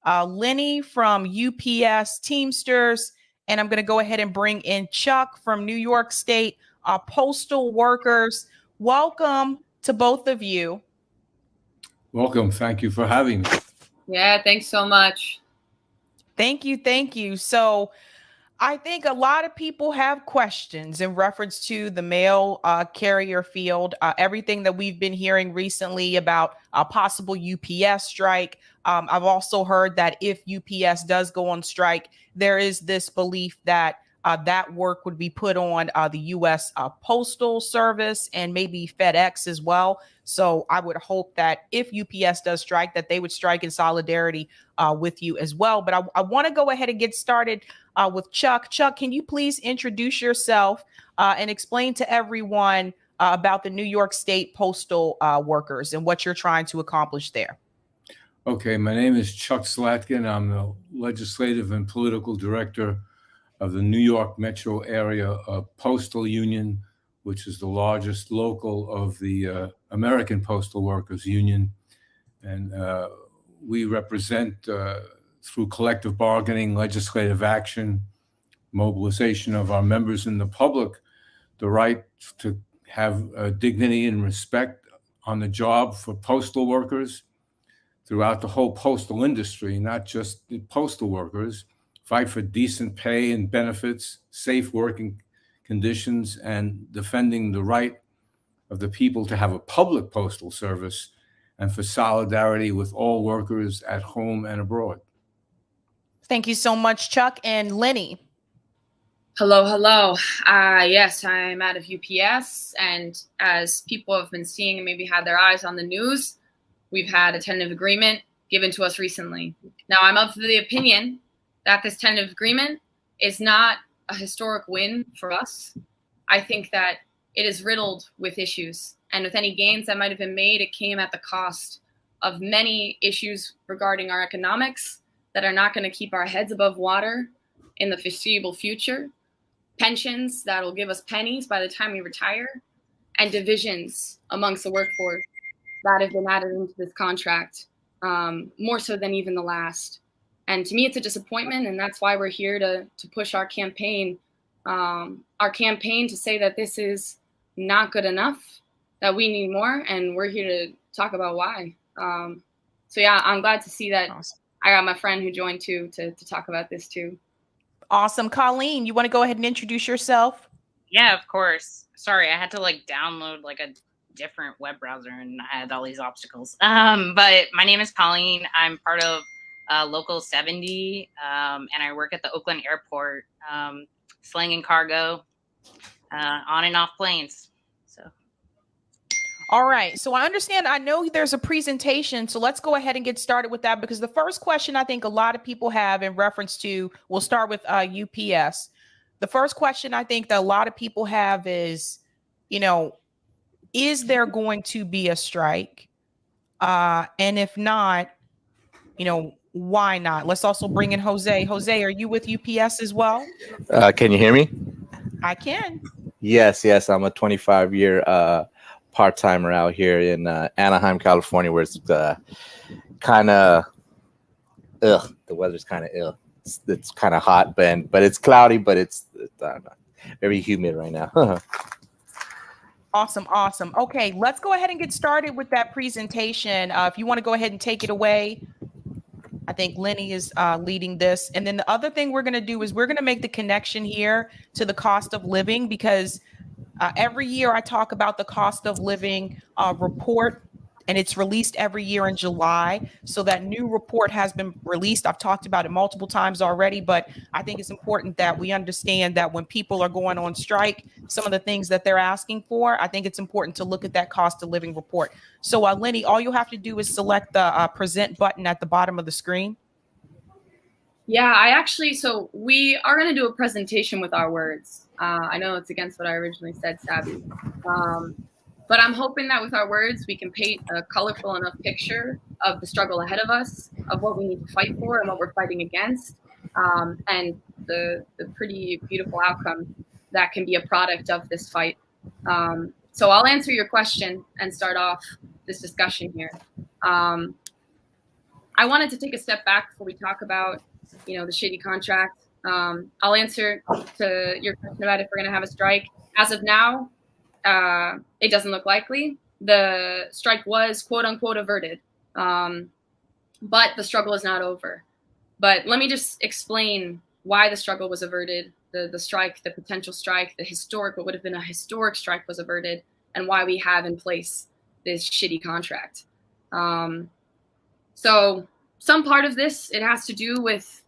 Lenny from UPS Teamsters, and I'm going to go ahead and bring in Chuck from New York State Postal Workers. Welcome to both of you. Welcome. Thank you for having me. Yeah, thanks so much. Thank you. Thank you. So I think a lot of people have questions in reference to the mail carrier field, everything that we've been hearing recently about a possible UPS strike. I've also heard that if UPS does go on strike, there is this belief that that work would be put on the U.S. Postal Service and maybe FedEx as well. So I would hope that if UPS does strike, that they would strike in solidarity with you as well. But I want to go ahead and get started with Chuck. Chuck, can you please introduce yourself and explain to everyone about the New York State Postal Workers and what you're trying to accomplish there? Okay, my name is Chuck Zlatkin. I'm the legislative and political director of the New York metro area postal union, which is the largest local of the American Postal Workers Union. And we represent, through collective bargaining, legislative action, mobilization of our members in the public, the right to have dignity and respect on the job for postal workers throughout the whole postal industry, not just the postal workers. Fight for decent pay and benefits, safe working conditions, and defending the right of the people to have a public postal service, and for solidarity with all workers at home and abroad. Thank you so much, Chuck. And Lenny. Hello. Yes, I'm out of UPS. And as people have been seeing and maybe had their eyes on the news, we've had a tentative agreement given to us recently. Now, I'm of the opinion that this tentative agreement is not a historic win for us. I think that it is riddled with issues. And with any gains that might have been made, it came at the cost of many issues regarding our economics that are not going to keep our heads above water in the foreseeable future, pensions that will give us pennies by the time we retire, and divisions amongst the workforce that have been added into this contract, more so than even the last. And to me, it's a disappointment, and that's why we're here to push our campaign to say that this is not good enough, that we need more, and we're here to talk about why. So yeah, I'm glad to see that. Awesome. I got my friend who joined too to talk about this too. Awesome. Colleen, you want to go ahead and introduce yourself? Yeah, of course. Sorry, I had to download a different web browser and I had all these obstacles. But my name is Colleen. I'm part of Local 70, and I work at the Oakland Airport, slinging cargo on and off planes. So, all right. So I understand. I know there's a presentation, so let's go ahead and get started with that, because the first question I think a lot of people have in reference to, we'll start with UPS. The first question I think that a lot of people have is, is there going to be a strike? And if not, why not? Let's also bring in Jose. Jose, are you with UPS as well? Can you hear me? I can. Yes. I'm a 25-year part-timer out here in Anaheim, California, where it's kind of, the weather's kind of ill. It's kind of hot, but it's cloudy, but it's very humid right now. Awesome. Okay, let's go ahead and get started with that presentation. If you want to go ahead and take it away. I think Lenny is leading this. And then the other thing we're going to do is we're going to make the connection here to the cost of living, because every year I talk about the cost of living report, and it's released every year in July. So that new report has been released. I've talked about it multiple times already, but I think it's important that we understand that when people are going on strike, some of the things that they're asking for, I think it's important to look at that cost of living report. So Lenny, all you have to do is select the present button at the bottom of the screen. Yeah, so we are going to do a presentation with our words. I know it's against what I originally said, Sabby. But I'm hoping that with our words, we can paint a colorful enough picture of the struggle ahead of us, of what we need to fight for and what we're fighting against, and the pretty beautiful outcome that can be a product of this fight. So I'll answer your question and start off this discussion here. I I wanted to take a step back before we talk about, the shitty contract. I'll answer to your question about if we're going to have a strike. As of now, it doesn't look likely. The strike was quote unquote averted, but the struggle is not over. But let me just explain why the struggle was averted, the strike, the potential strike, what would have been a historic strike was averted, and why we have in place this shitty contract. So some part of this, it has to do with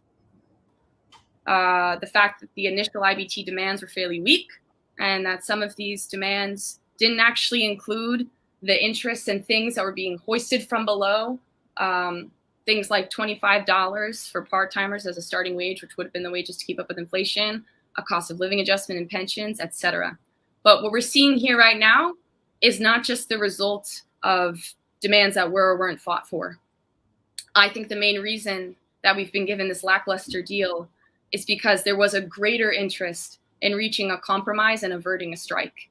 the fact that the initial IBT demands were fairly weak, and that some of these demands didn't actually include the interests and things that were being hoisted from below. Things like $25 for part-timers as a starting wage, which would have been the wages to keep up with inflation, a cost of living adjustment in pensions, etc. But what we're seeing here right now is not just the result of demands that were or weren't fought for. I think the main reason that we've been given this lackluster deal is because there was a greater interest in reaching a compromise and averting a strike.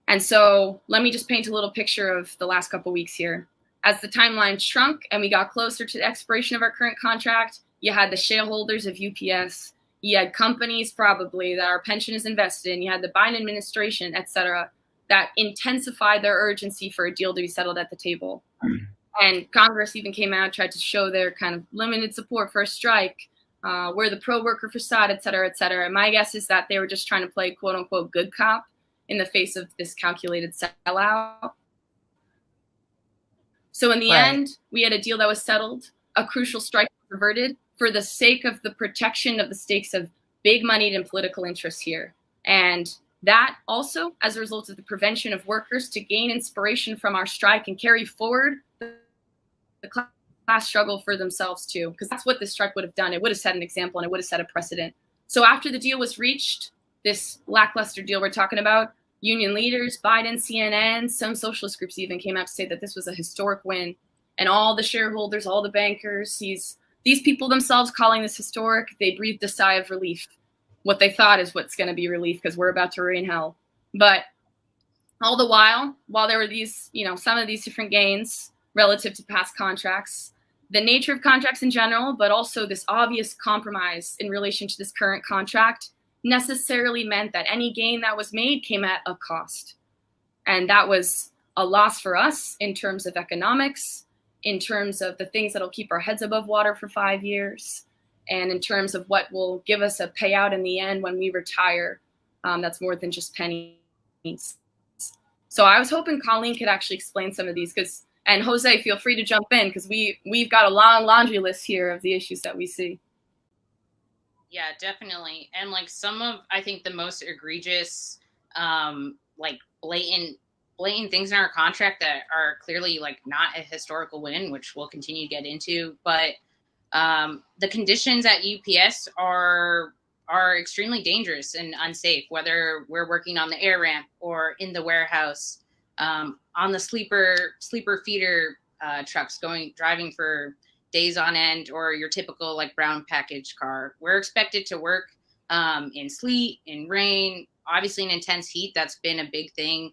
And so let me just paint a little picture of the last couple weeks here. As the timeline shrunk and we got closer to the expiration of our current contract, you had the shareholders of UPS, you had companies probably that our pension is invested in, you had the Biden administration, et cetera, that intensified their urgency for a deal to be settled at the table. And Congress even came out, tried to show their kind of limited support for a strike, we're the pro-worker facade, et cetera, et cetera. And my guess is that they were just trying to play quote unquote good cop in the face of this calculated sellout. So in the end, we had a deal that was settled, a crucial strike was averted for the sake of the protection of the stakes of big moneyed and political interests here. And that also, as a result of the prevention of workers to gain inspiration from our strike and carry forward the class struggle for themselves too, because that's what this strike would have done. It would have set an example and it would have set a precedent. So after the deal was reached, this lackluster deal we're talking about, union leaders, Biden, CNN, some socialist groups even came out to say that this was a historic win. And all the shareholders, all the bankers, these people themselves calling this historic, they breathed a sigh of relief. What they thought is what's going to be relief because we're about to rain hell. But all the while there were these, some of these different gains relative to past contracts, the nature of contracts in general, but also this obvious compromise in relation to this current contract necessarily meant that any gain that was made came at a cost. And that was a loss for us in terms of economics, in terms of the things that'll keep our heads above water for 5 years, and in terms of what will give us a payout in the end when we retire. That's more than just pennies. So I was hoping Colleen could actually explain some of these, and Jose, feel free to jump in because we've got a long laundry list here of the issues that we see. Yeah, definitely. And like some of, I think the most egregious, like blatant things in our contract that are clearly like not a historical win, which we'll continue to get into. But the conditions at UPS are extremely dangerous and unsafe, whether we're working on the air ramp or in the warehouse, on the sleeper feeder trucks driving for days on end, or your typical like brown package car. We're expected to work in sleet, in rain, obviously in intense heat. That's been a big thing.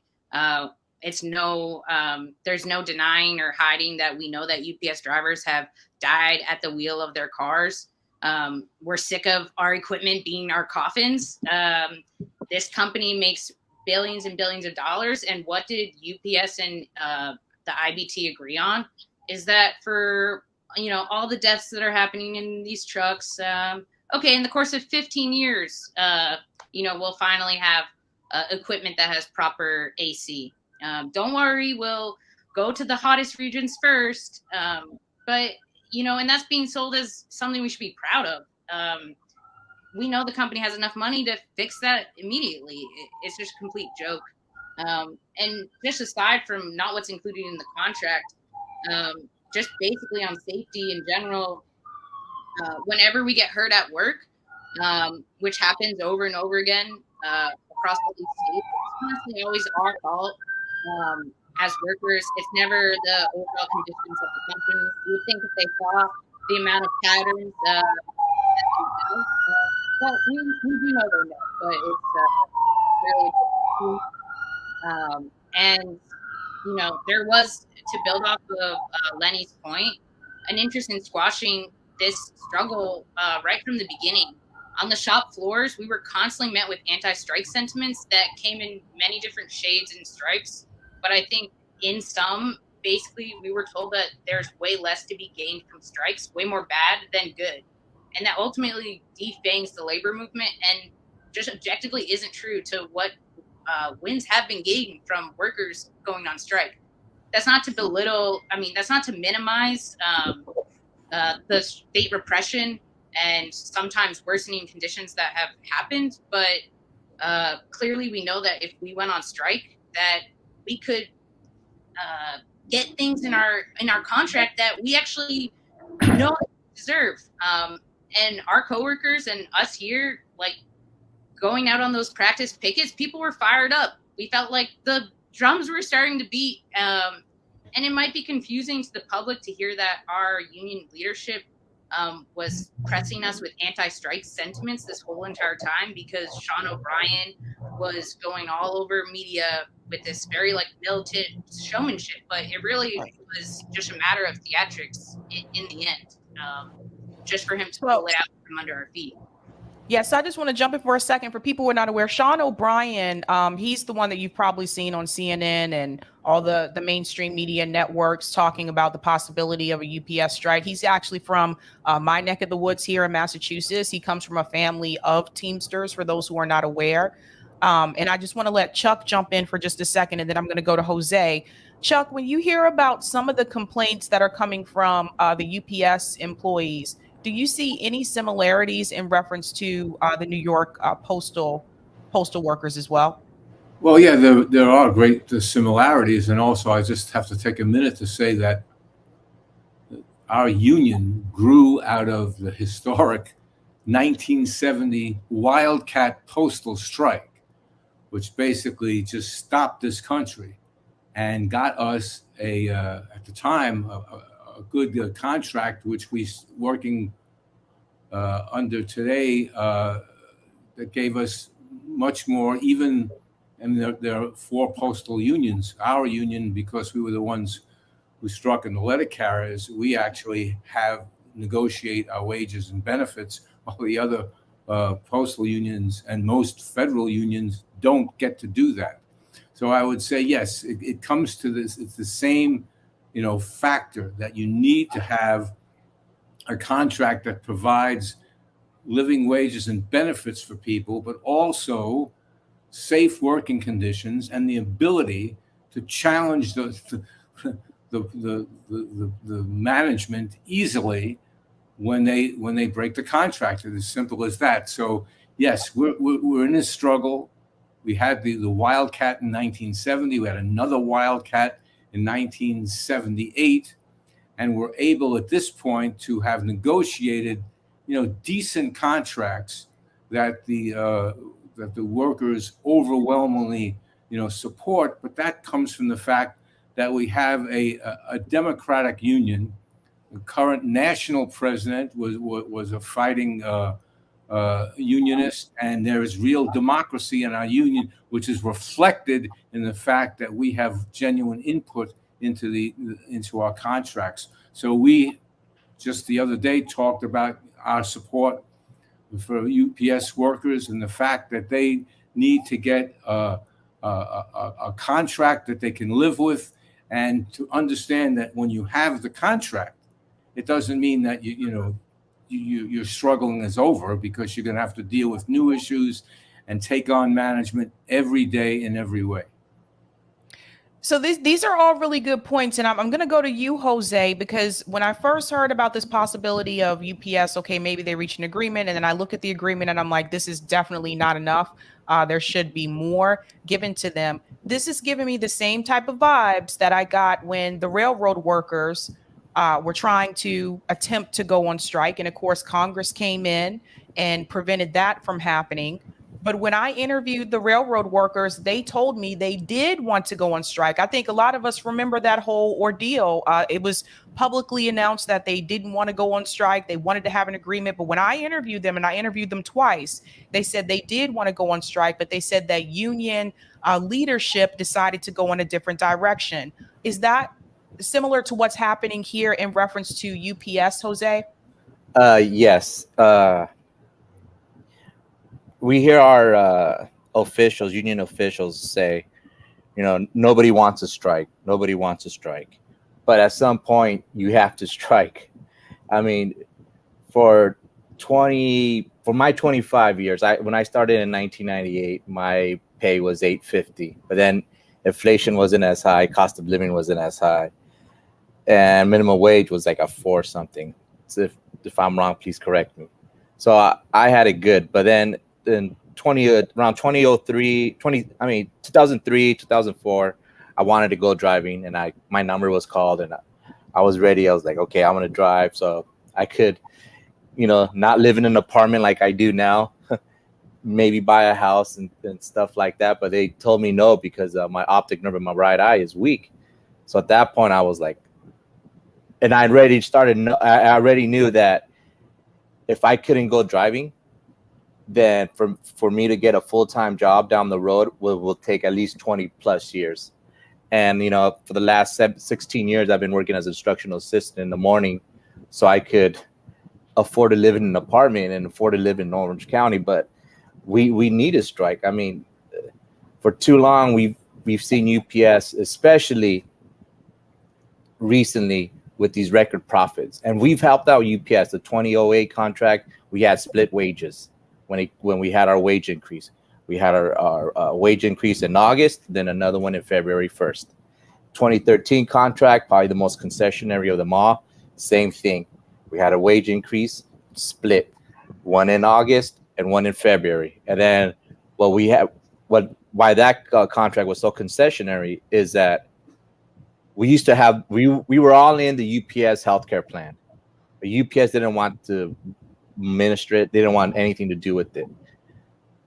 There's no denying or hiding that we know that UPS drivers have died at the wheel of their cars. We're sick of our equipment being our coffins. This company makes billions and billions of dollars. And what did UPS and the IBT agree on? Is that for all the deaths that are happening in these trucks, in the course of 15 years, we'll finally have equipment that has proper AC. Don't worry, we'll go to the hottest regions first. But and that's being sold as something we should be proud of. We know the company has enough money to fix that immediately. It's just a complete joke. And just aside from not what's included in the contract, just basically on safety in general, whenever we get hurt at work, which happens over and over again across all these states, it's honestly always our fault as workers. It's never the overall conditions of the company. You would think if they saw the amount of patterns that they know, well, we do know they know, but it's really and there was, to build off of Lenny's point, an interest in squashing this struggle right from the beginning. On the shop floors, we were constantly met with anti-strike sentiments that came in many different shades and stripes. But I think in some, basically, we were told that there's way less to be gained from strikes, way more bad than good. And that ultimately defangs the labor movement and just objectively isn't true to what wins have been gained from workers going on strike. That's not to belittle, that's not to minimize the state repression and sometimes worsening conditions that have happened. But clearly we know that if we went on strike, that we could get things in our contract that we actually know deserve. And our coworkers and us here, like going out on those practice pickets, people were fired up. We felt like the drums were starting to beat. And it might be confusing to the public to hear that our union leadership was pressing us with anti-strike sentiments this whole entire time, because Sean O'Brien was going all over media with this very like militant showmanship. But it really was just a matter of theatrics in the end, just for him to pull it out from under our feet. Yes, I just want to jump in for a second for people who are not aware. Sean O'Brien, he's the one that you've probably seen on CNN and all the mainstream media networks talking about the possibility of a UPS strike. He's actually from my neck of the woods here in Massachusetts. He comes from a family of Teamsters, for those who are not aware. And I just want to let Chuck jump in for just a second, and then I'm going to go to Jose. Chuck, when you hear about some of the complaints that are coming from the UPS employees, do you see any similarities in reference to the New York postal workers as well? Well, yeah, there are great similarities. And also, I just have to take a minute to say that our union grew out of the historic 1970 Wildcat postal strike, which basically just stopped this country and got us at the time, a good contract, which we working under today, that gave us much more. Even, and there are 4 postal unions. Our union, because we were the ones who struck in the letter carriers, we actually have negotiate our wages and benefits, while the other postal unions and most federal unions don't get to do that. So I would say, yes, it comes to this. It's the same factor that you need to have a contract that provides living wages and benefits for people, but also safe working conditions and the ability to challenge the management easily when they break the contract. It's as simple as that. So yes, we're in this struggle. We had the Wildcat in 1970. We had another Wildcat in 1978, and we're able at this point to have negotiated, decent contracts that the workers overwhelmingly, support. But that comes from the fact that we have a democratic union. The current national president was a fighting unionist, and there is real democracy in our union, which is reflected in the fact that we have genuine input into our contracts. So we just the other day talked about our support for UPS workers and the fact that they need to get a contract that they can live with, and to understand that when you have the contract, it doesn't mean that your struggling is over, because you're going to have to deal with new issues and take on management every day in every way. So these are all really good points. And I'm going to go to you, Jose, because when I first heard about this possibility of UPS, okay, maybe they reach an agreement. And then I look at the agreement and I'm like, this is definitely not enough. There should be more given to them. This is giving me the same type of vibes that I got when the railroad workers were trying to attempt to go on strike. And of course, Congress came in and prevented that from happening. But when I interviewed the railroad workers, they told me they did want to go on strike. I think a lot of us remember that whole ordeal. It was publicly announced that they didn't want to go on strike. They wanted to have an agreement. But when I interviewed them, and I interviewed them twice, they said they did want to go on strike, but they said that union leadership decided to go in a different direction. Is that similar to what's happening here in reference to UPS, Jose? Yes. We hear our officials, union officials say, nobody wants a strike. Nobody wants a strike. But at some point, you have to strike. I mean, for my 25 years, when I started in 1998, my pay was $8.50. But then inflation wasn't as high, cost of living wasn't as high, and minimum wage was like a 4 something. So if I'm wrong, please correct me. So I had it good. But then in 2003, 2004, I wanted to go driving, and my number was called, and I was ready. I was like, okay, I'm gonna drive, so I could, not live in an apartment like I do now, maybe buy a house and stuff like that. But they told me no, because my optic nerve in my right eye is weak. So at that point, I was like, and I already knew that if I couldn't go driving, then for me to get a full-time job down the road will take at least 20 plus years. And, for the last 16 years, I've been working as an instructional assistant in the morning, so I could afford to live in an apartment and afford to live in Orange County. But we need a strike. I mean, for too long, we've seen UPS, especially recently, with these record profits. And we've helped out UPS. The 2008 contract, we had split wages when we had our wage increase. We had our wage increase in August, then another one in February 1st. 2013 contract, probably the most concessionary of them all. Same thing. We had a wage increase split, one in August and one in February. And then why that contract was so concessionary is that we were all in the UPS healthcare plan. The UPS didn't want to administer it. They didn't want anything to do with it.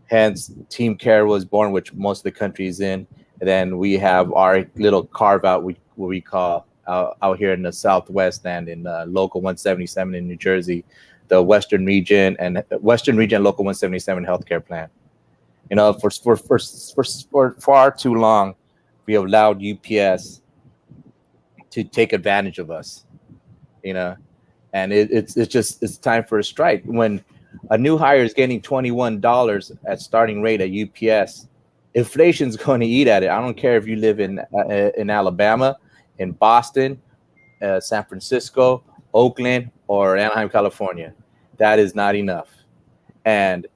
Hence, Team Care was born, which most of the country is in. And then we have our little carve out, what we call out here in the Southwest and in Local 177 in New Jersey, the Western Region Local 177 healthcare plan. For far too long, we have allowed UPS to take advantage of us, and it's time for a strike. When a new hire is getting $21 at starting rate at UPS, inflation's going to eat at it. I don't care if you live in Alabama, in Boston, San Francisco, Oakland, or Anaheim, California. That is not enough, and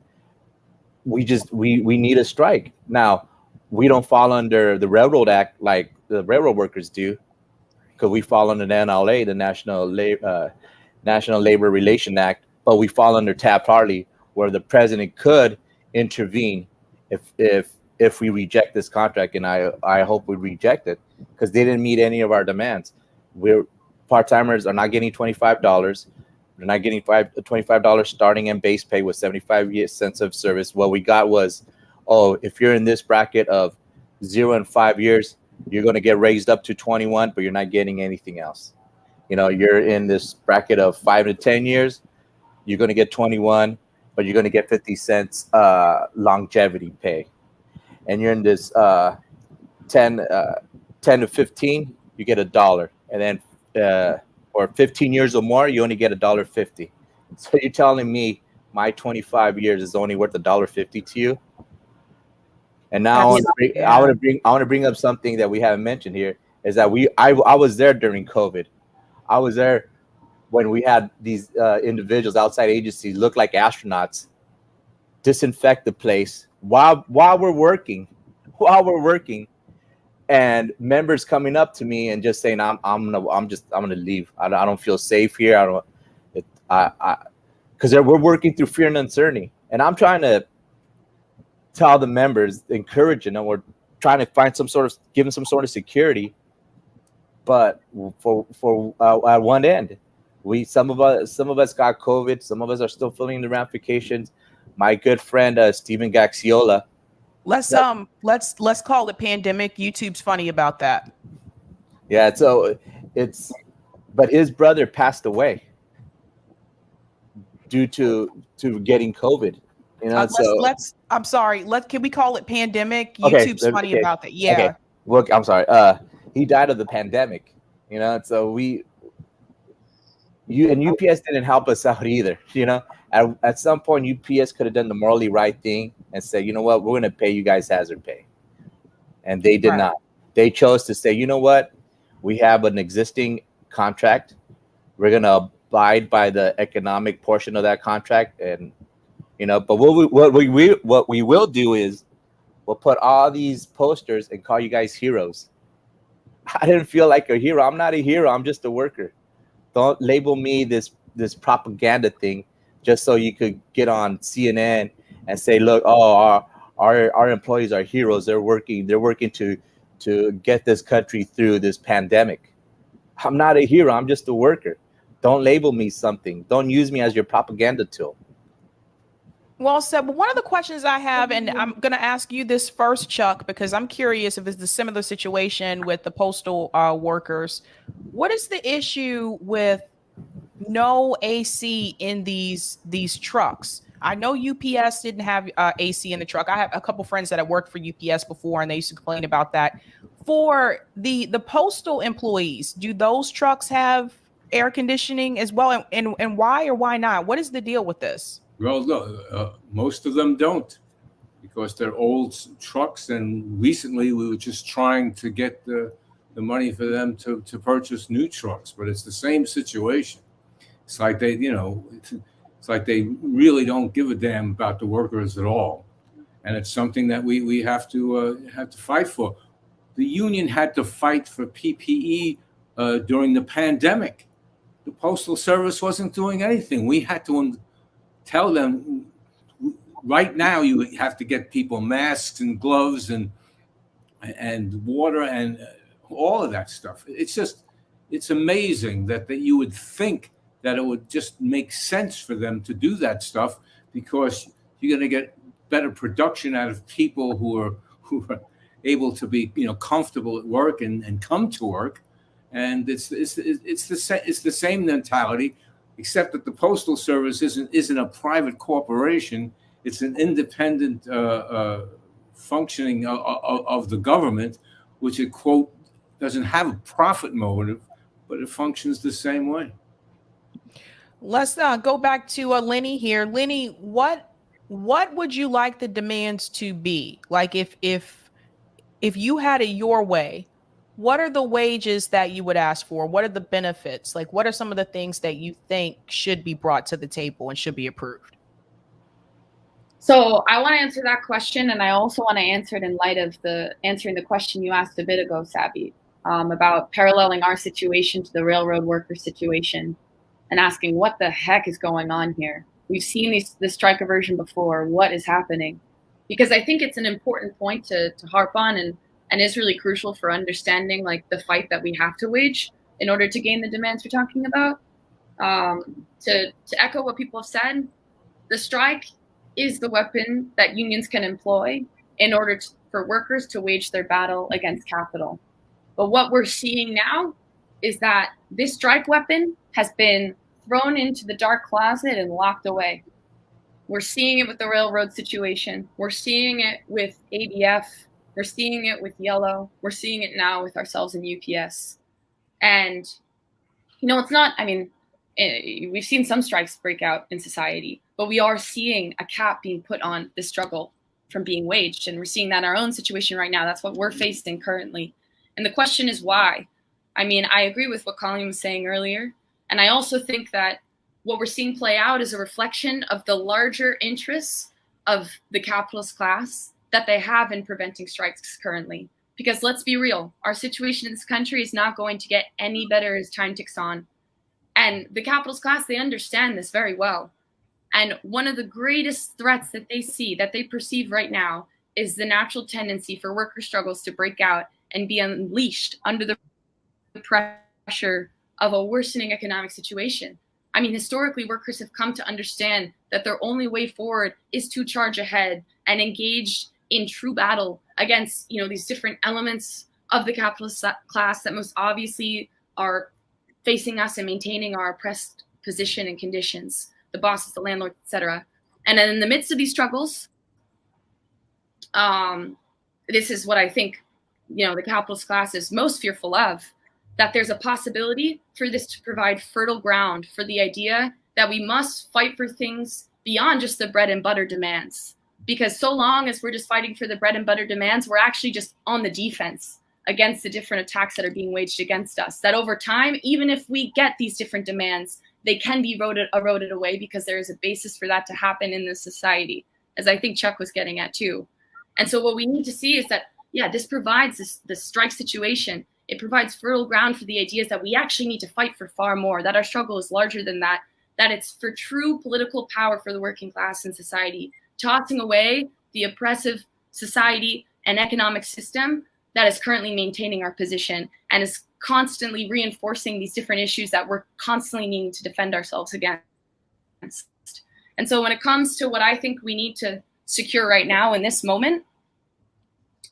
we need a strike. Now, we don't fall under the Railroad Act like the railroad workers do, because we fall under the NLA, the National Labor Relation Act, but we fall under Taft-Hartley, where the president could intervene if we reject this contract, and I hope we reject it, because they didn't meet any of our demands. Part-timers are not getting $25. They're not getting $25 starting and base pay with 75 cents of service. What we got was, if you're in this bracket of 0 and 5 years, you're going to get raised up to 21, but you're not getting anything else. You're in this bracket of 5 to 10 years, you're going to get 21, but you're going to get 50 cents longevity pay. And you're in this 10 to 15, you get $1. And then or 15 years or more, you only get $1.50. So you're telling me my 25 years is only worth $1.50 to you? And now I want to bring up something that we haven't mentioned here, is that I was there during COVID. I was there when we had these individuals, outside agencies, look like astronauts, disinfect the place while we're working, and members coming up to me and just saying, I'm gonna leave. I don't feel safe here. Because we're working through fear and uncertainty, and I'm trying to tell the members, encouraging them, we're trying to find give them some sort of security. But for at one end, some of us got COVID. Some of us are still feeling the ramifications. My good friend Stephen Gaxiola. Let's call it pandemic. YouTube's funny about that. Yeah, so but his brother passed away due to getting COVID. I'm sorry. Can we call it pandemic? Okay, YouTube's funny about that. Yeah. Okay. Look, I'm sorry. He died of the pandemic. you know. So UPS didn't help us out either, you know. At some point, UPS could have done the morally right thing and said, you know what, we're going to pay you guys hazard pay, and they did Right. not. They chose to say, you know what, we have an existing contract. We're going to abide by the economic portion of that contract, and you know. But what we will do is we'll put all these posters and call you guys heroes. I didn't feel like a hero. I'm not a hero. I'm just a worker. Don't label me this propaganda thing just so you could get on CNN and say, look, oh, our employees are heroes. They're working to get this country through this pandemic. I'm not a hero. I'm just a worker. Don't label me something. Don't use me as your propaganda tool. Well said. But one of the questions I have, and I'm going to ask you this first, Chuck, because I'm curious if it's a similar situation with the postal workers. What is the issue with no AC in these trucks? I know UPS didn't have AC in the truck. I have a couple friends that have worked for UPS before, and they used to complain about that. For the postal employees, do those trucks have air conditioning as well? And why or why not? What is the deal with this? Well, no, most of them don't, because they're old trucks. And recently, we were just trying to get the money for them to purchase new trucks. But it's the same situation. It's like they, you know, it's like they really don't give a damn about the workers at all. And it's something that we have to fight for. The union had to fight for PPE during the pandemic. The Postal Service wasn't doing anything. We had to tell them, right now you have to get people masks and gloves and water and all of that stuff. It's amazing that you would think that it would just make sense for them to do that stuff, because you're going to get better production out of people who are able to be, you know, comfortable at work and come to work. And it's the same mentality, except that the Postal Service isn't a private corporation. It's an independent functioning of the government, which it, quote, doesn't have a profit motive, but it functions the same way. Let's go back to Lenny here. Lenny, what would you like the demands to be? Like if you had it your way, what are the wages that you would ask for? What are the benefits? Like, what are some of the things that you think should be brought to the table and should be approved? So I want to answer that question, and I also want to answer it in light of answering the question you asked a bit ago, Sabby, about paralleling our situation to the railroad worker situation and asking what the heck is going on here. We've seen this strike aversion before. What is happening? Because I think it's an important point to harp on, and is really crucial for understanding like the fight that we have to wage in order to gain the demands we're talking about. To echo what people have said, the strike is the weapon that unions can employ in order for workers to wage their battle against capital. But what we're seeing now is that this strike weapon has been thrown into the dark closet and locked away. We're seeing it with the railroad situation. We're seeing it with ABF. We're seeing it with Yellow. We're seeing it now with ourselves in UPS. And, you know, it's not, I mean, we've seen some strikes break out in society, but we are seeing a cap being put on the struggle from being waged. And we're seeing that in our own situation right now. That's what we're facing currently. And the question is why? I mean, I agree with what Colleen was saying earlier. And I also think that what we're seeing play out is a reflection of the larger interests of the capitalist class that they have in preventing strikes currently. Because let's be real, our situation in this country is not going to get any better as time ticks on. And the capitalist class, they understand this very well. And one of the greatest threats that they see, that they perceive right now, is the natural tendency for worker struggles to break out and be unleashed under the pressure of a worsening economic situation. I mean, historically, workers have come to understand that their only way forward is to charge ahead and engage in true battle against, you know, these different elements of the capitalist class that most obviously are facing us and maintaining our oppressed position and conditions, the bosses, the landlords, etc. And then in the midst of these struggles, this is what I think, you know, the capitalist class is most fearful of, that there's a possibility for this to provide fertile ground for the idea that we must fight for things beyond just the bread and butter demands. Because so long as we're just fighting for the bread and butter demands, we're actually just on the defense against the different attacks that are being waged against us. That over time, even if we get these different demands, they can be eroded away because there is a basis for that to happen in this society, as I think Chuck was getting at too. And so what we need to see is that, yeah, this provides this strike situation. It provides fertile ground for the ideas that we actually need to fight for far more, that our struggle is larger than that it's for true political power for the working class in society, tossing away the oppressive society and economic system that is currently maintaining our position and is constantly reinforcing these different issues that we're constantly needing to defend ourselves against. And so when it comes to what I think we need to secure right now in this moment,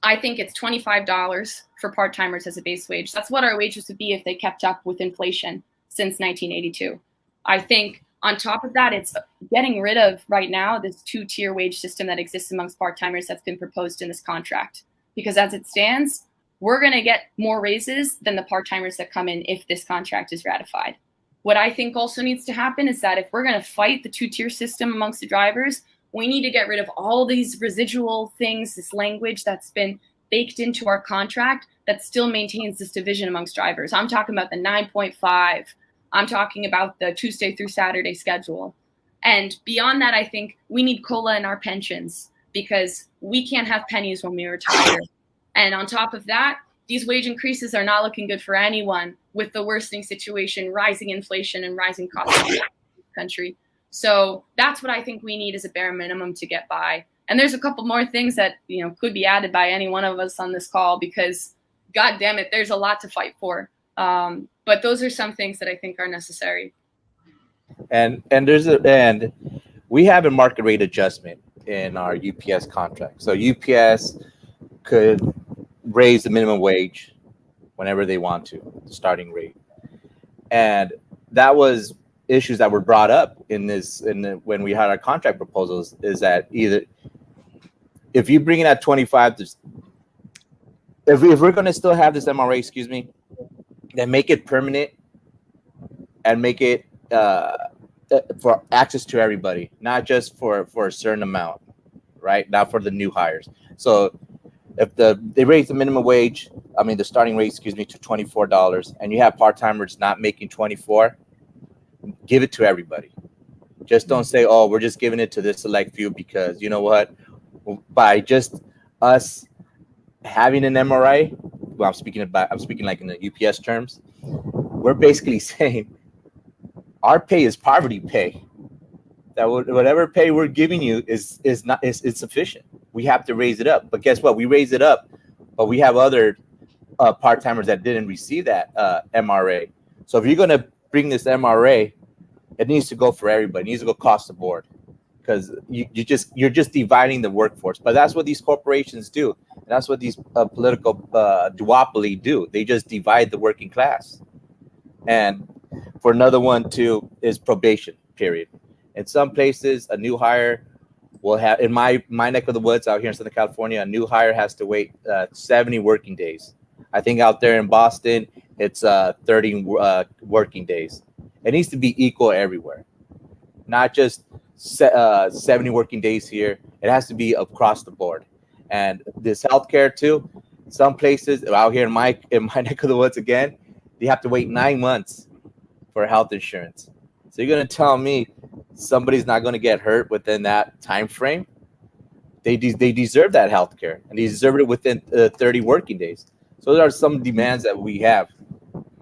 I think it's $25 for part-timers as a base wage. That's what our wages would be if they kept up with inflation since 1982. I think on top of that, it's getting rid of right now this two-tier wage system that exists amongst part-timers that's been proposed in this contract. Because as it stands, we're going to get more raises than the part-timers that come in if this contract is ratified. What I think also needs to happen is that if we're going to fight the two-tier system amongst the drivers, we need to get rid of all these residual things, this language that's been baked into our contract that still maintains this division amongst drivers. I'm talking about the 9.5. I'm talking about the Tuesday through Saturday schedule. And beyond that, I think we need COLA in our pensions because we can't have pennies when we retire. And on top of that, these wage increases are not looking good for anyone with the worsening situation, rising inflation and rising costs in the country. So that's what I think we need as a bare minimum to get by. And there's a couple more things that, could be added by any one of us on this call because, God damn it, there's a lot to fight for. But those are some things that I think are necessary. And we have a market rate adjustment in our UPS contract. So UPS could raise the minimum wage whenever they want to, the starting rate. And that was issues that were brought up when we had our contract proposals, is that either if you bring it at 25, if we're going to still have this MRA, then make it permanent and make it for access to everybody, not just for a certain amount, right? Not for the new hires. So if they raise the minimum wage, the starting rate, to $24, and you have part-timers not making 24, give it to everybody. Just don't say, oh, we're just giving it to this select few because you know what? By just us having an MRA, well, I'm speaking like in the UPS terms, we're basically saying our pay is poverty pay. That whatever pay we're giving you is sufficient. We have to raise it up. But guess what? We raise it up, but we have other part-timers that didn't receive that MRA. So if you're going to bring this MRA, it needs to go for everybody. It needs to go across the board because you're just dividing the workforce. But that's what these corporations do. And that's what these political duopoly do. They just divide the working class. And for another one too is probation period. In some places, a new hire will have, in my neck of the woods out here in Southern California, a new hire has to wait 70 working days. I think out there in Boston, it's 30 working days. It needs to be equal everywhere, not just 70 working days here. It has to be across the board. And this healthcare too, some places out here in my neck of the woods again, they have to wait 9 months for health insurance. So you're going to tell me somebody's not going to get hurt within that time frame? They deserve that health care, and they deserve it within 30 working days. So those are some demands that we have.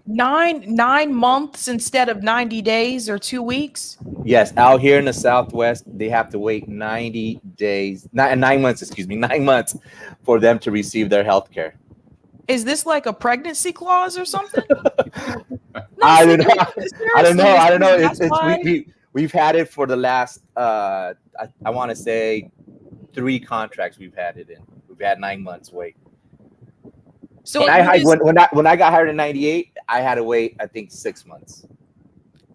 9 months instead of 90 days or 2 weeks? Yes, out here in the Southwest, they have to wait 90 days, 9 months, 9 months for them to receive their health care. Is this like a pregnancy clause or something? I don't know. We've had it for the last, I want to say 3 contracts we've had it in. We've had 9 months wait. So when I got hired in 98, I had to wait, I think 6 months.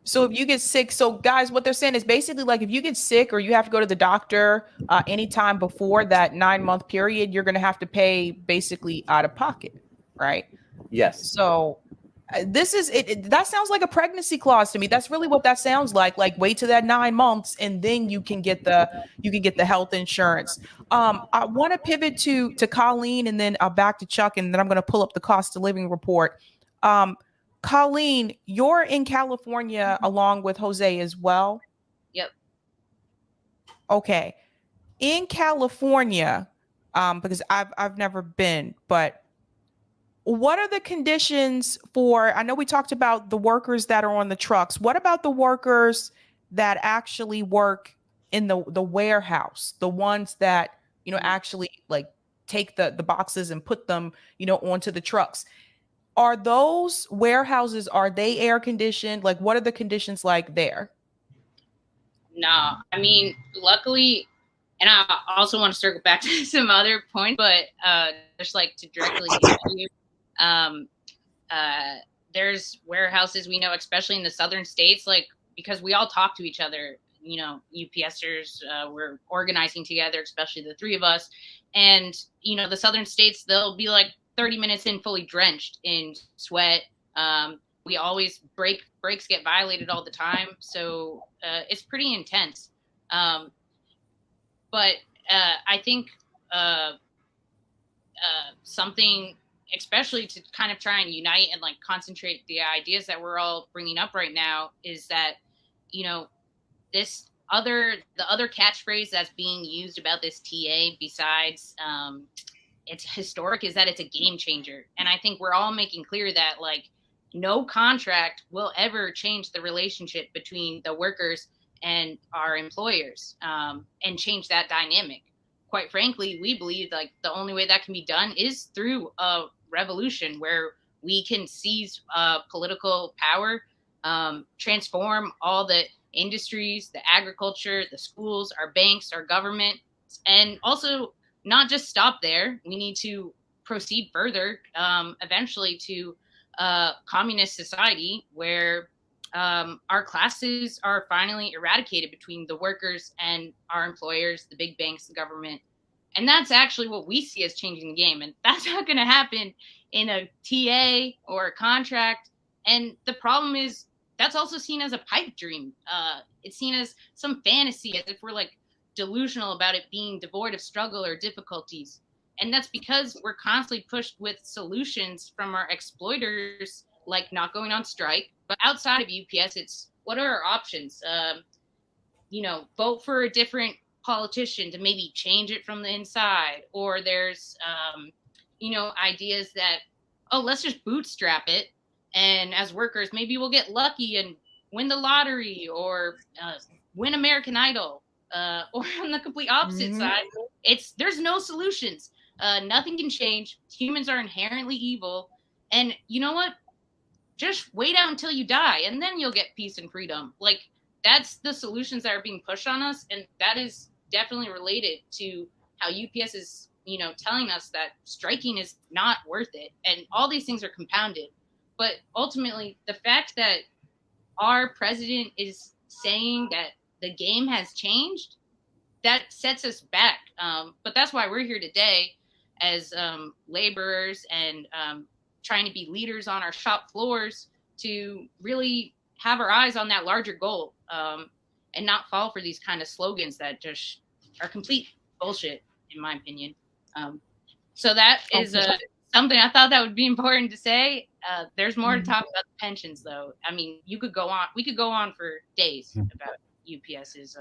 So if you get sick, so guys, what they're saying is basically like if you get sick or you have to go to the doctor anytime before that 9 month period, you're going to have to pay basically out of pocket, right? Yes. So this is it. That sounds like a pregnancy clause to me. That's really what that sounds like. Like wait till that 9 months and then you can get the health insurance. I want to pivot to Colleen and then back to Chuck, and then I'm going to pull up the cost of living report. Colleen, you're in California along with Jose as well. Yep. Okay. In California, because I've never been, but what are the conditions for, I know we talked about the workers that are on the trucks. What about the workers that actually work in the warehouse, the ones that, actually like take the boxes and put them, onto the trucks? Are those warehouses, are they air conditioned? Like, what are the conditions like there? No, I mean, luckily, and I also want to circle back to some other points, but just like to directly answer you, there's warehouses we know, especially in the southern states, like because we all talk to each other. UPSers, we're organizing together, especially the three of us, and the southern states, they'll be like 30 minutes in, fully drenched in sweat. We always breaks get violated all the time, so it's pretty intense. But I think something, especially to kind of try and unite and like concentrate the ideas that we're all bringing up right now, is that the other catchphrase that's being used about this TA, besides it's historic, is that it's a game changer. And I think we're all making clear that like no contract will ever change the relationship between the workers and our employers, and change that dynamic. Quite frankly, we believe like the only way that can be done is through a revolution where we can seize political power, transform all the industries, the agriculture, the schools, our banks, our government, and also not just stop there. We need to proceed further, eventually to communist society where our classes are finally eradicated between the workers and our employers, the big banks, the government. And that's actually what we see as changing the game. And that's not going to happen in a TA or a contract. And the problem is that's also seen as a pipe dream. It's seen as some fantasy, as if we're like delusional about it being devoid of struggle or difficulties. And that's because we're constantly pushed with solutions from our exploiters, like not going on strike. But outside of UPS, it's what are our options? Vote for a different politician to maybe change it from the inside. Or there's, ideas that, let's just bootstrap it. And as workers, maybe we'll get lucky and win the lottery or win American Idol. Or on the complete opposite side, there's no solutions. Nothing can change. Humans are inherently evil. And you know what? Just wait out until you die, and then you'll get peace and freedom. Like, that's the solutions that are being pushed on us, and that is definitely related to how UPS is, telling us that striking is not worth it. And all these things are compounded. But ultimately, the fact that our president is saying that the game has changed, that sets us back. But that's why we're here today as laborers and trying to be leaders on our shop floors to really have our eyes on that larger goal, and not fall for these kind of slogans that just are complete bullshit, in my opinion. So that is something I thought that would be important to say. There's more to talk about the pensions, though. I mean, we could go on for days about UPS's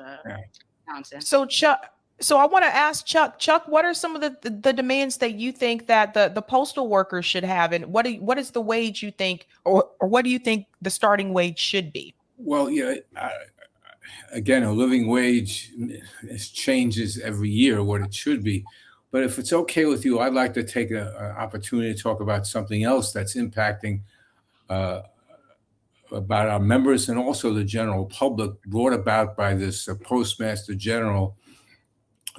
nonsense. So Chuck, I want to ask Chuck, what are some of the demands that you think that the postal workers should have, and what is the wage you think, or what do you think the starting wage should be? Well, again, a living wage changes every year what it should be. But if it's okay with you, I'd like to take an opportunity to talk about something else that's impacting about our members and also the general public, brought about by this Postmaster General,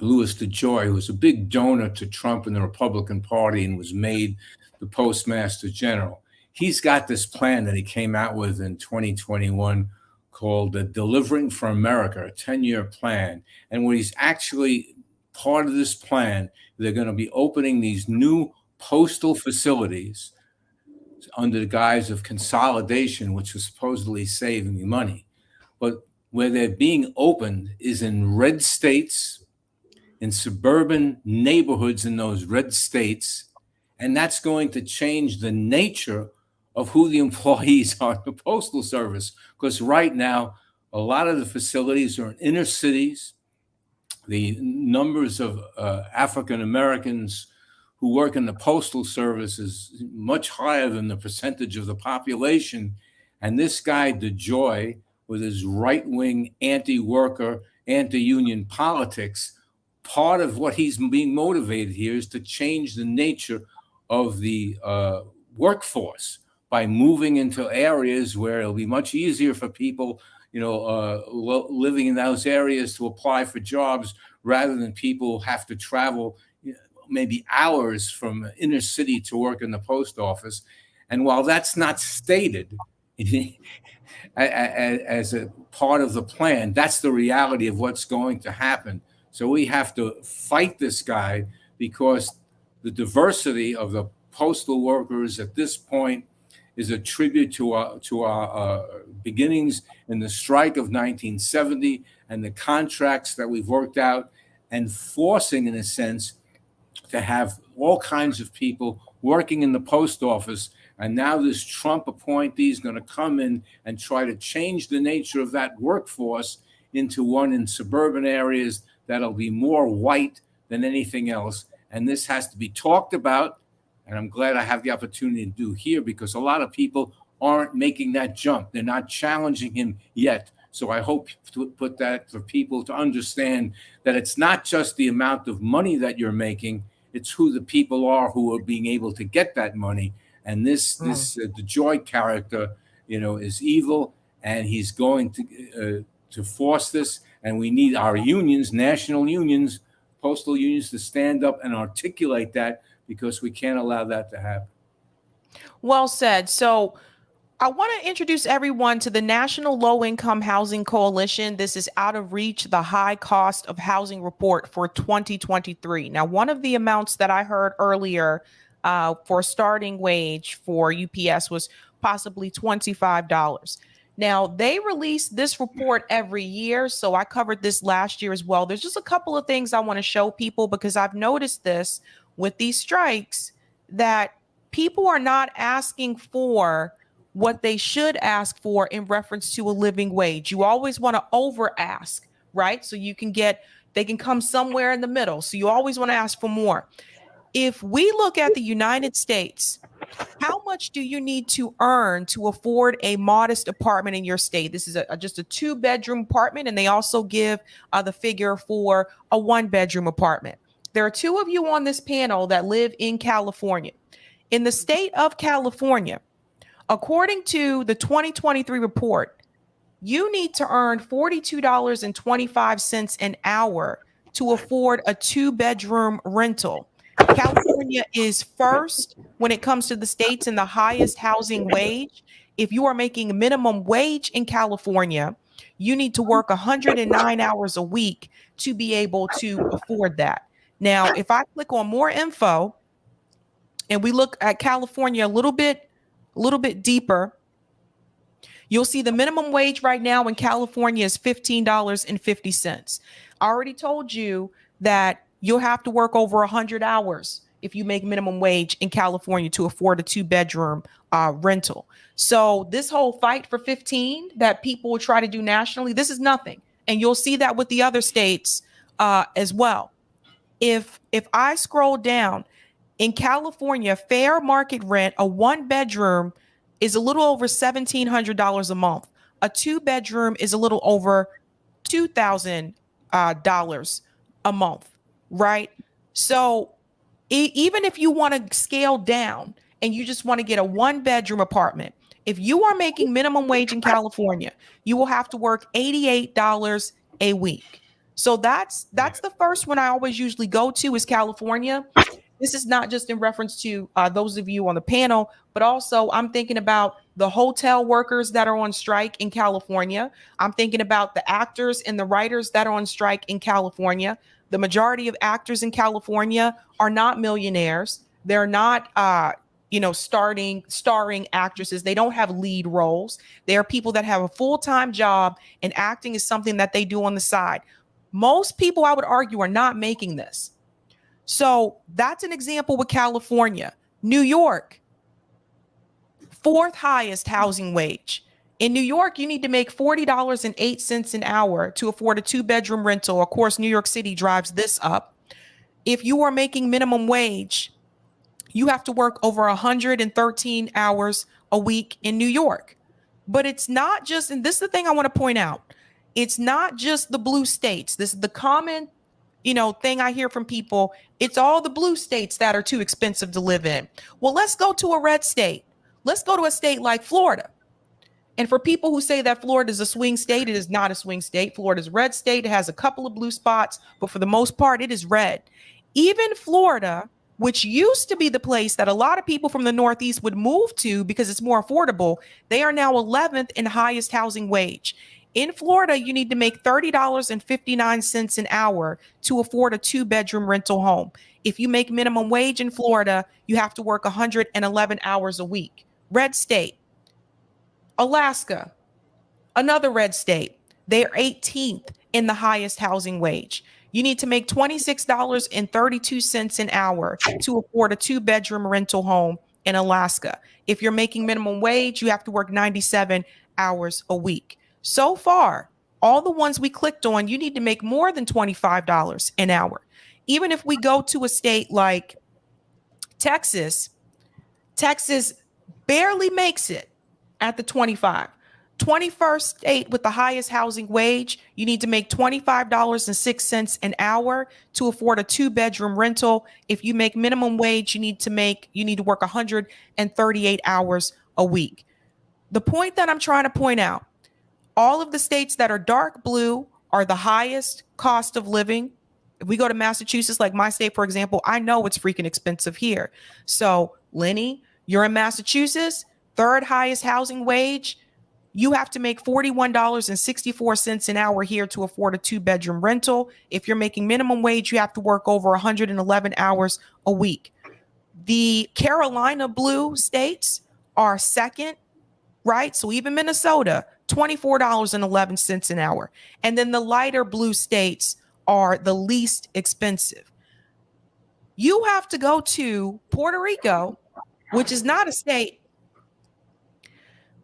Louis DeJoy, who was a big donor to Trump and the Republican Party and was made the Postmaster General. He's got this plan that he came out with in 2021 called the Delivering for America, a 10-year plan. And what he's actually part of this plan, they're going to be opening these new postal facilities under the guise of consolidation, which was supposedly saving you money. But where they're being opened is in red states, in suburban neighborhoods in those red states. And that's going to change the nature of who the employees are at the Postal Service. Because right now, a lot of the facilities are in inner cities. The numbers of African Americans who work in the Postal Service is much higher than the percentage of the population. And this guy, DeJoy, with his right-wing anti-worker, anti-union politics, part of what he's being motivated here is to change the nature of the workforce by moving into areas where it'll be much easier for people, living in those areas to apply for jobs rather than people have to travel maybe hours from inner city to work in the post office. And while that's not stated as a part of the plan, that's the reality of what's going to happen. So we have to fight this guy because the diversity of the postal workers at this point is a tribute to our beginnings in the strike of 1970 and the contracts that we've worked out, and forcing, in a sense, to have all kinds of people working in the post office. And now this Trump appointee is going to come in and try to change the nature of that workforce into one in suburban areas that'll be more white than anything else. And this has to be talked about. And I'm glad I have the opportunity to do here, because a lot of people aren't making that jump. They're not challenging him yet. So I hope to put that for people to understand that it's not just the amount of money that you're making, it's who the people are who are being able to get that money. And this DeJoy character, is evil, and he's going to force this. And we need our unions, national unions, postal unions, to stand up and articulate that, because we can't allow that to happen. Well said. So I want to introduce everyone to the National Low Income Housing Coalition. This is Out of Reach, the High Cost of Housing Report for 2023. Now, one of the amounts that I heard earlier for starting wage for UPS was possibly $25. Now, they release this report every year, so I covered this last year as well. There's just a couple of things I want to show people, because I've noticed this with these strikes, that people are not asking for what they should ask for in reference to a living wage. You always want to over ask, right? So they can come somewhere in the middle. So you always want to ask for more. If we look at the United States, how much do you need to earn to afford a modest apartment in your state? This is just a 2-bedroom apartment, and they also give the figure for a 1-bedroom apartment. There are 2 of you on this panel that live in California. In the state of California, according to the 2023 report, you need to earn $42.25 an hour to afford a 2-bedroom rental. California is first when it comes to the states in the highest housing wage. If you are making minimum wage in California, you need to work 109 hours a week to be able to afford that. Now, if I click on more info and we look at California a little bit deeper, you'll see the minimum wage right now in California is $15.50. I already told you that you'll have to work over 100 hours if you make minimum wage in California to afford a 2-bedroom rental. So this whole fight for 15 that people will try to do nationally, this is nothing. And you'll see that with the other states as well. If I scroll down, in California, fair market rent, a 1-bedroom is a little over $1,700 a month. A 2-bedroom is a little over $2,000 a month, right? So even if you want to scale down and you just want to get a 1-bedroom apartment, if you are making minimum wage in California, you will have to work $88 a week. So that's the first one I always usually go to is California. This is not just in reference to those of you on the panel, but also I'm thinking about the hotel workers that are on strike in California. I'm thinking about the actors and the writers that are on strike in California. The majority of actors in California are not millionaires. They're not starring actresses. They don't have lead roles. They are people that have a full-time job, and acting is something that they do on the side. Most people, I would argue, are not making this. So that's an example with California. New York, fourth highest housing wage. In New York, you need to make $40.08 an hour to afford a 2-bedroom rental. Of course, New York City drives this up. If you are making minimum wage, you have to work over 113 hours a week in New York. But it's not just, and this is the thing I want to point out, it's not just the blue states. This is the common, thing I hear from people. It's all the blue states that are too expensive to live in. Well, let's go to a red state. Let's go to a state like Florida. And for people who say that Florida is a swing state, it is not a swing state. Florida is a red state. It has a couple of blue spots, but for the most part, it is red. Even Florida, which used to be the place that a lot of people from the Northeast would move to because it's more affordable, they are now 11th in highest housing wage. In Florida, you need to make $30.59 an hour to afford a 2-bedroom rental home. If you make minimum wage in Florida, you have to work 111 hours a week. Red state. Alaska, another red state. They are 18th in the highest housing wage. You need to make $26.32 an hour to afford a 2-bedroom rental home in Alaska. If you're making minimum wage, you have to work 97 hours a week. So far, all the ones we clicked on, you need to make more than $25 an hour. Even if we go to a state like Texas, Texas barely makes it at the 25. 21st state with the highest housing wage, you need to make $25.06 an hour to afford a 2-bedroom rental. If you make minimum wage, you need to work 138 hours a week. The point that I'm trying to point out, all of the states that are dark blue are the highest cost of living. If we go to Massachusetts, like my state, for example, I know it's freaking expensive here. So Lenny, you're in Massachusetts, third highest housing wage. You have to make $41.64 an hour here to afford a 2-bedroom rental. If you're making minimum wage, you have to work over 111 hours a week. The Carolina blue states are second, right? So even Minnesota, $24.11 an hour. And then the lighter blue states are the least expensive. You have to go to Puerto Rico, which is not a state,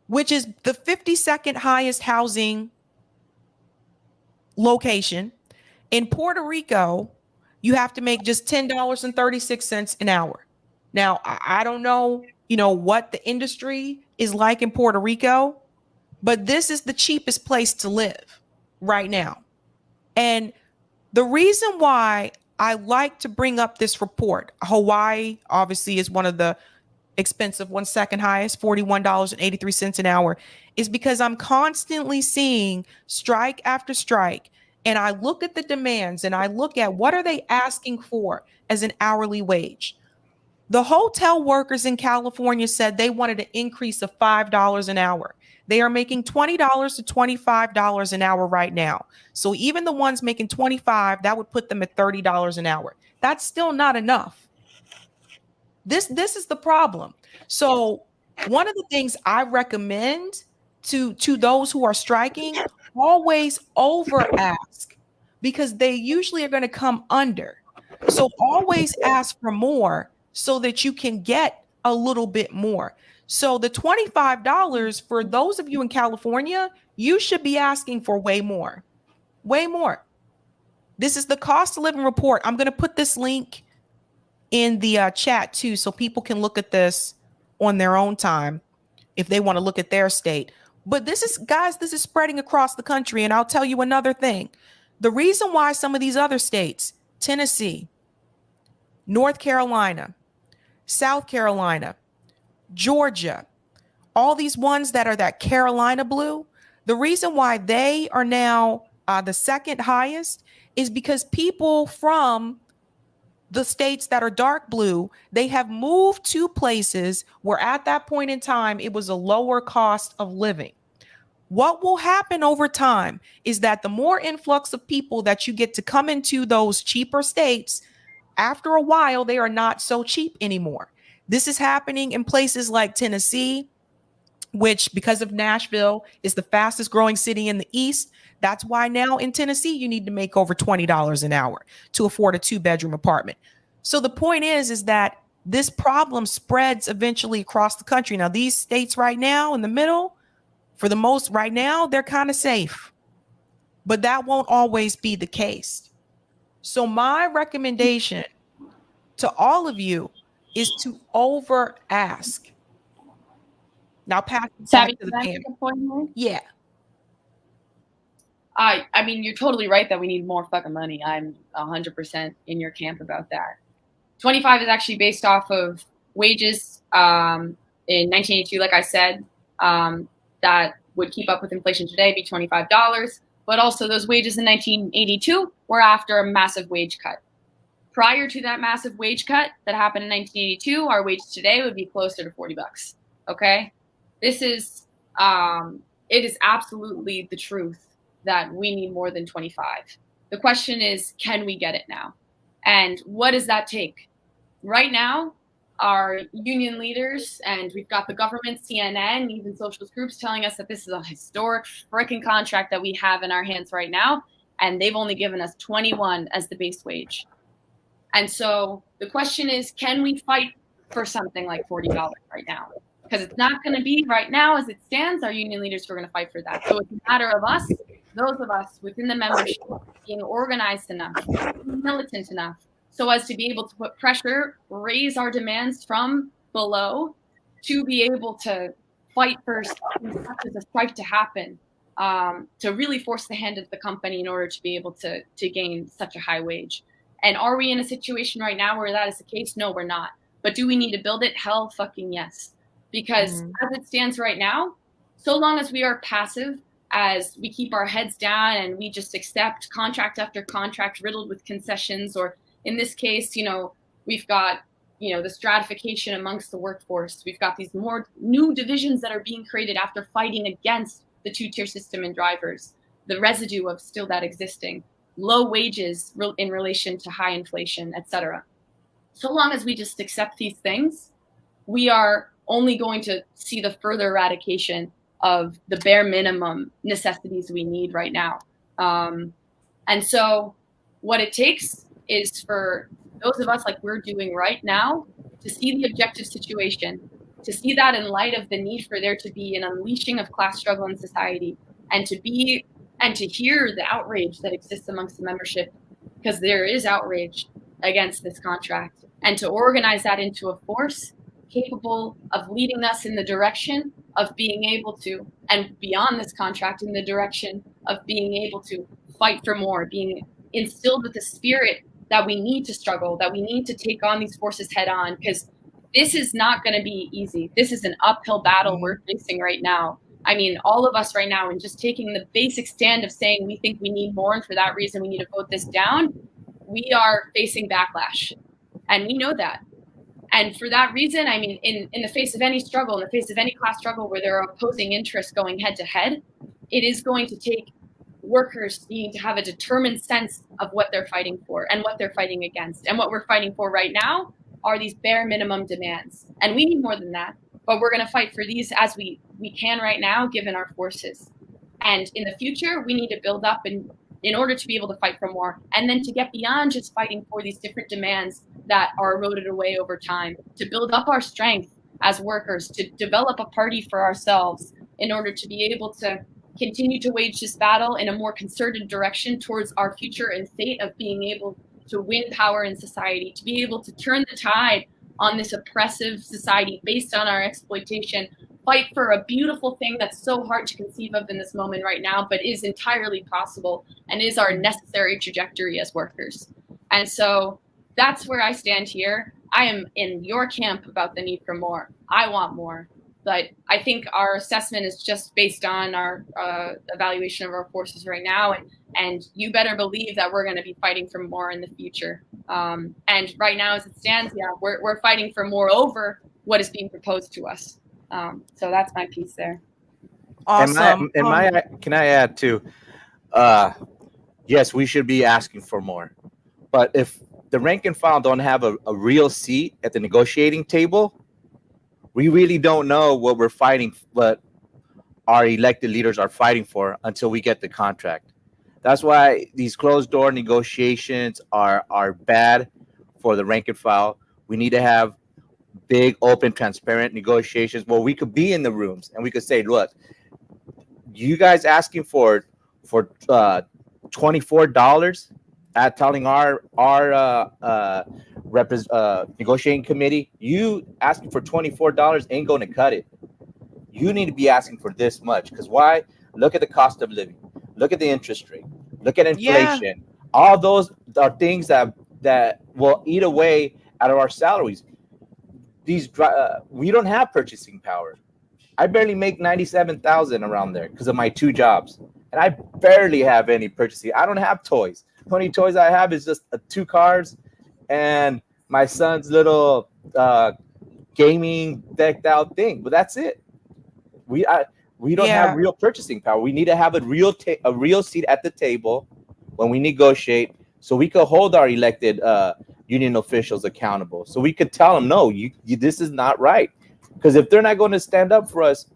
which is the 52nd highest housing location. In Puerto Rico, you have to make just $10.36 an hour. Now, I don't know, what the industry is like in Puerto Rico, but this is the cheapest place to live right now. And the reason why I like to bring up this report, Hawaii obviously is one of the expensive ones, second highest, $41.83 an hour, is because I'm constantly seeing strike after strike. And I look at the demands and I look at what are they asking for as an hourly wage. The hotel workers in California said they wanted an increase of $5 an hour. They are making $20 to $25 an hour right now. So even the ones making $25, that would put them at $30 an hour. That's still not enough. This is the problem. So one of the things I recommend to those who are striking, always over ask, because they usually are going to come under. So always ask for more so that you can get a little bit more. So the $25 for those of you in California, you should be asking for way more. Way more. This is the cost of living report. I'm going to put this link in the chat too, so people can look at this on their own time if they want to look at their state. But this is spreading across the country. And I'll tell you another thing. The reason why some of these other states, Tennessee, North Carolina, South Carolina, Georgia, all these ones that are that Carolina blue, the reason why they are now the second highest is because people from the states that are dark blue, they have moved to places where at that point in time, it was a lower cost of living. What will happen over time is that the more influx of people that you get to come into those cheaper states, after a while, they are not so cheap anymore. This is happening in places like Tennessee, which, because of Nashville, is the fastest growing city in the East. That's why now in Tennessee, you need to make over $20 an hour to afford a 2-bedroom apartment. So the point is that this problem spreads eventually across the country. Now, these states right now in the middle, for the most right now, they're kind of safe, but that won't always be the case. So my recommendation to all of you is to over ask. Now pass it Savvy, back to the can I panel. make a point here? Yeah. I mean, you're totally right that we need more fucking money. I'm 100% in your camp about that. 25 is actually based off of wages in 1982, like I said, that would keep up with inflation today, be $25. But also those wages in 1982 were after a massive wage cut. Prior to that massive wage cut that happened in 1982, our wage today would be closer to $40. Okay? This is, it is absolutely the truth that we need more than 25. The question is, can we get it now? And what does that take? Right now, our union leaders, and we've got the government, CNN, even socialist groups telling us that this is a historic freaking contract that we have in our hands right now, and they've only given us 21 as the base wage. And so the question is, can we fight for something like $40 right now? Because it's not going to be right now as it stands. Our union leaders who are going to fight for that. So it's a matter of us, those of us within the membership, being organized enough, militant enough, so as to be able to put pressure, raise our demands from below to be able to fight for a strike to happen, to really force the hand of the company in order to be able to gain such a high wage. And are we in a situation right now where that is the case? No, we're not. But do we need to build it? Hell fucking yes. Because as it stands right now, so long as we are passive, as we keep our heads down and we just accept contract after contract riddled with concessions, or in this case, we've got, the stratification amongst the workforce. We've got these more new divisions that are being created after fighting against the 2-tier system in drivers, the residue of still that existing, low wages in relation to high inflation, etc. So long as we just accept these things, we are only going to see the further eradication of the bare minimum necessities we need right now. And so what it takes is for those of us like we're doing right now to see the objective situation, to see that in light of the need for there to be an unleashing of class struggle in society, and to hear the outrage that exists amongst the membership, because there is outrage against this contract, and to organize that into a force capable of leading us in the direction of being able to, and beyond this contract, in the direction of being able to fight for more, being instilled with the spirit that we need to struggle, that we need to take on these forces head on, because this is not going to be easy. This is an uphill battle we're facing right now. I mean, all of us right now, and just taking the basic stand of saying we think we need more, and for that reason we need to vote this down, we are facing backlash. And we know that. And for that reason, I mean, in the face of any struggle, in the face of any class struggle where there are opposing interests going head to head, it is going to take workers needing to have a determined sense of what they're fighting for and what they're fighting against. And what we're fighting for right now are these bare minimum demands. And we need more than that, but we're going to fight for these as we can right now, given our forces. And in the future, we need to build up in order to be able to fight for more, and then to get beyond just fighting for these different demands that are eroded away over time, to build up our strength as workers, to develop a party for ourselves in order to be able to continue to wage this battle in a more concerted direction towards our future and fate of being able to win power in society, to be able to turn the tide on this oppressive society based on our exploitation, fight for a beautiful thing that's so hard to conceive of in this moment right now, but is entirely possible and is our necessary trajectory as workers. And so that's where I stand here. I am in your camp about the need for more. I want more. But I think our assessment is just based on our evaluation of our forces right now. And you better believe that we're going to be fighting for more in the future. And right now, as it stands, yeah, we're fighting for more over what is being proposed to us. So that's my piece there. Awesome. Can I add too? Yes, we should be asking for more. But if the rank and file don't have a real seat at the negotiating table, we really don't know what we're fighting, what our elected leaders are fighting for until we get the contract. That's why these closed door negotiations are bad for the rank and file. We need to have big, open, transparent negotiations where we could be in the rooms and we could say, look, you guys asking for $24 at telling our negotiating committee, you asking for $24 ain't going to cut it. You need to be asking for this much. Because why? Look at the cost of living. Look at the interest rate. Look at inflation. Yeah. All those are things that will eat away out of our salaries. We don't have purchasing power. I barely make $97,000 around there because of my 2 jobs, and I barely have any purchasing. I don't have toys. The only toys I have is just 2 cars and my son's little gaming decked out thing. But that's it. We don't have real purchasing power. We need to have a real seat at the table when we negotiate, so we could hold our elected union officials accountable. So we could tell them, no, this is not right. Because if they're not going to stand up for us,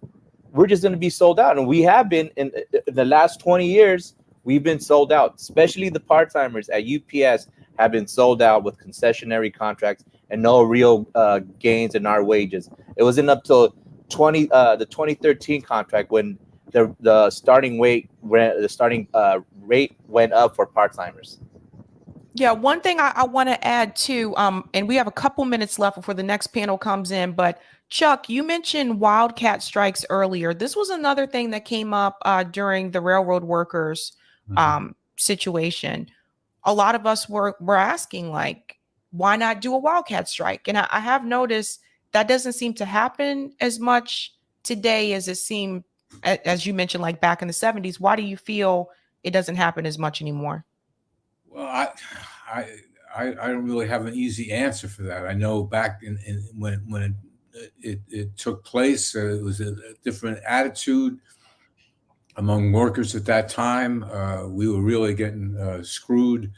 we're just going to be sold out. And we have been in the last 20 years, we've been sold out. Especially the part-timers at UPS have been sold out with concessionary contracts and no real gains in our wages. It wasn't up till the 2013 contract when the starting rate went up for part-timers. Yeah, one thing I want to add too, and we have a couple minutes left before the next panel comes in, but Chuck, you mentioned wildcat strikes earlier. This was another thing that came up during the railroad workers situation. A lot of us were asking, like, why not do a wildcat strike? And I have noticed that doesn't seem to happen as much today as it seemed, as you mentioned, like back in the 70s. Why do you feel it doesn't happen as much anymore? Well, I don't really have an easy answer for that. I know back when it took place, it was a different attitude among workers at that time. We were really getting screwed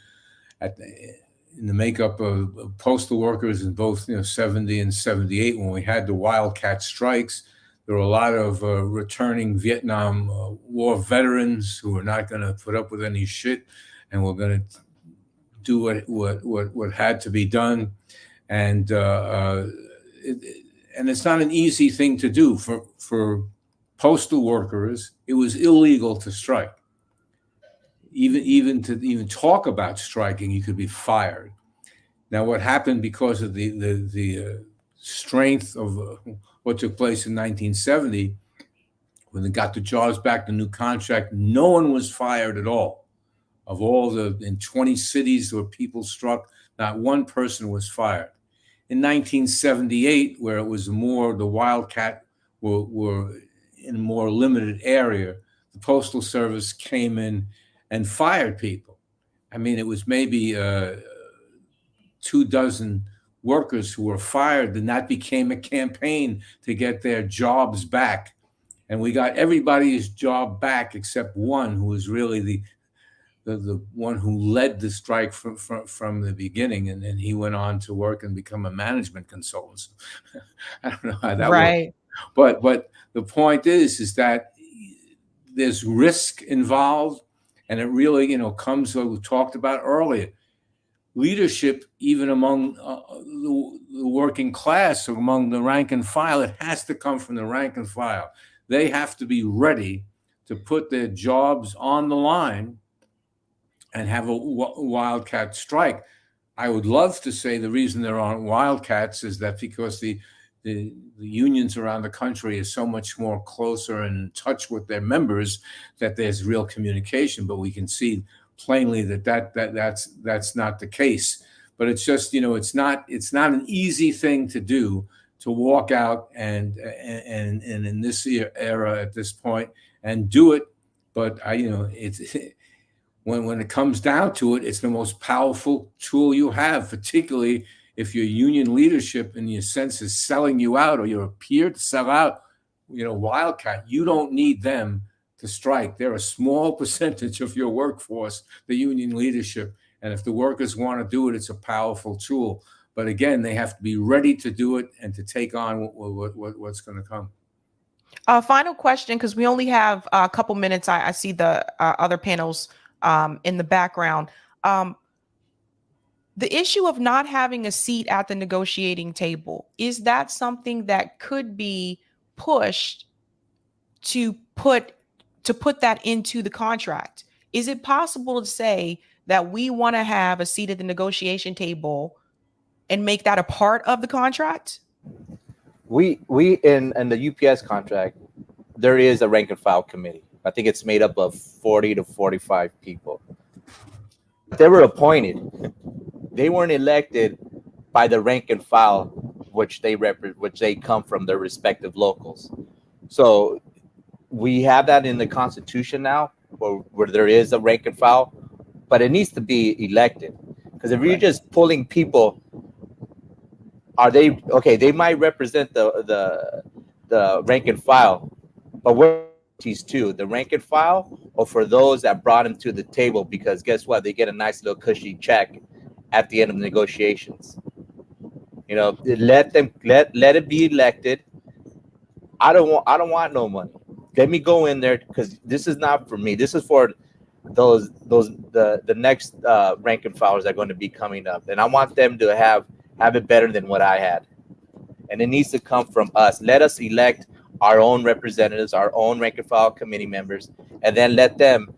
in the makeup of postal workers in both 70 and 78 when we had the wildcat strikes. There were a lot of returning Vietnam War veterans who were not going to put up with any shit and were going to do what had to be done, and it's not an easy thing to do for postal workers. It was illegal to strike. Even to talk about striking, you could be fired. Now, what happened because of the strength of what took place in 1970, when they got the jobs back, the new contract, no one was fired at all. Of all in 20 cities where people struck, not one person was fired. In 1978, where it was more, the wildcat were in a more limited area, the Postal Service came in and fired people. I mean, it was maybe 24 workers who were fired, and that became a campaign to get their jobs back. And we got everybody's job back except one, who was really the one who led the strike from the beginning, and then he went on to work and become a management consultant. I don't know how that works. But the point is that there's risk involved, and it really comes what we talked about earlier. Leadership, even among the working class, or among the rank and file, it has to come from the rank and file. They have to be ready to put their jobs on the line and have a wildcat strike. I would love to say the reason there aren't wildcats is that because the unions around the country is so much more closer and in touch with their members that there's real communication. But we can see plainly that's not the case. But it's just it's not an easy thing to do, to walk out and in this era at this point and do it. But it's. When it comes down to it, it's the most powerful tool you have, particularly if your union leadership, in your sense, is selling you out, or you appear to sell out, wildcat. You don't need them to strike. They're a small percentage of your workforce, the union leadership, And if the workers want to do it, it's a powerful tool. But again, they have to be ready to do it and to take on what's going to come. Final question, because we only have a couple minutes. I see the other panels in the background. The issue of not having a seat at the negotiating table, is that something that could be pushed to put that into the contract? Is it possible to say that we want to have a seat at the negotiation table and make that a part of the contract? We in the UPS contract, there is a rank and file committee. I think it's made up of 40 to 45 people. They were appointed. They weren't elected by the rank and file, which they come from their respective locals. So we have that in the Constitution now, where there is a rank and file, but it needs to be elected. Because if you're just pulling people, are they okay? They might represent the rank and file, but what these two, the rank and file, or for those that brought them to the table? Because guess what? They get a nice little cushy check at the end of the negotiations. You know, let it be elected. I don't want no money. Let me go in there, because this is not for me. This is for the next rank and files that are going to be coming up, and I want them to have it better than what I had. And it needs to come from us. Let us elect our own representatives, our own rank and file committee members, and then let them,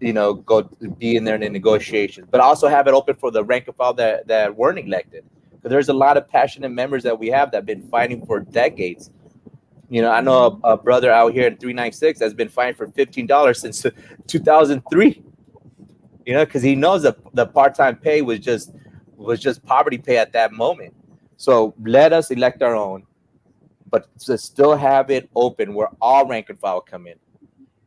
go be in there in the negotiations. But also have it open for the rank and file that weren't elected. Because there's a lot of passionate members that we have that have been fighting for decades. I know a brother out here in 396 has been fighting for $15 since 2003. Because he knows that the part-time pay was just poverty pay at that moment. So let us elect our own, but to still have it open where all rank and file come in,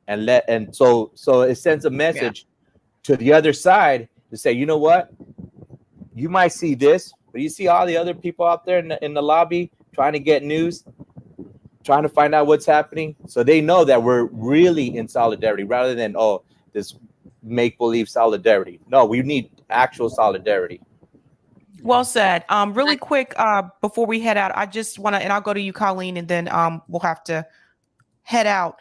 and so it sends a message to the other side to say, you know what, you might see this, but you see all the other people out there in the lobby trying to get news, trying to find out what's happening, so they know that we're really in solidarity rather than this make-believe solidarity. No, we need actual solidarity. Well said. Really quick, before we head out, I just want to, and I'll go to you, Colleen, and then we'll have to head out.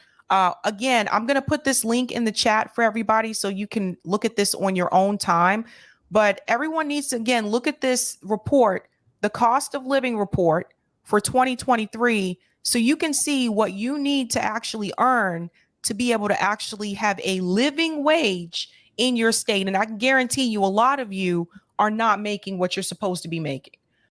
Again, I'm going to put this link in the chat for everybody so you can look at this on your own time. But everyone needs to, again, look at this report, the cost of living report for 2023, so you can see what you need to actually earn to be able to actually have a living wage in your state. And I can guarantee you a lot of you are not making what you're supposed to be making.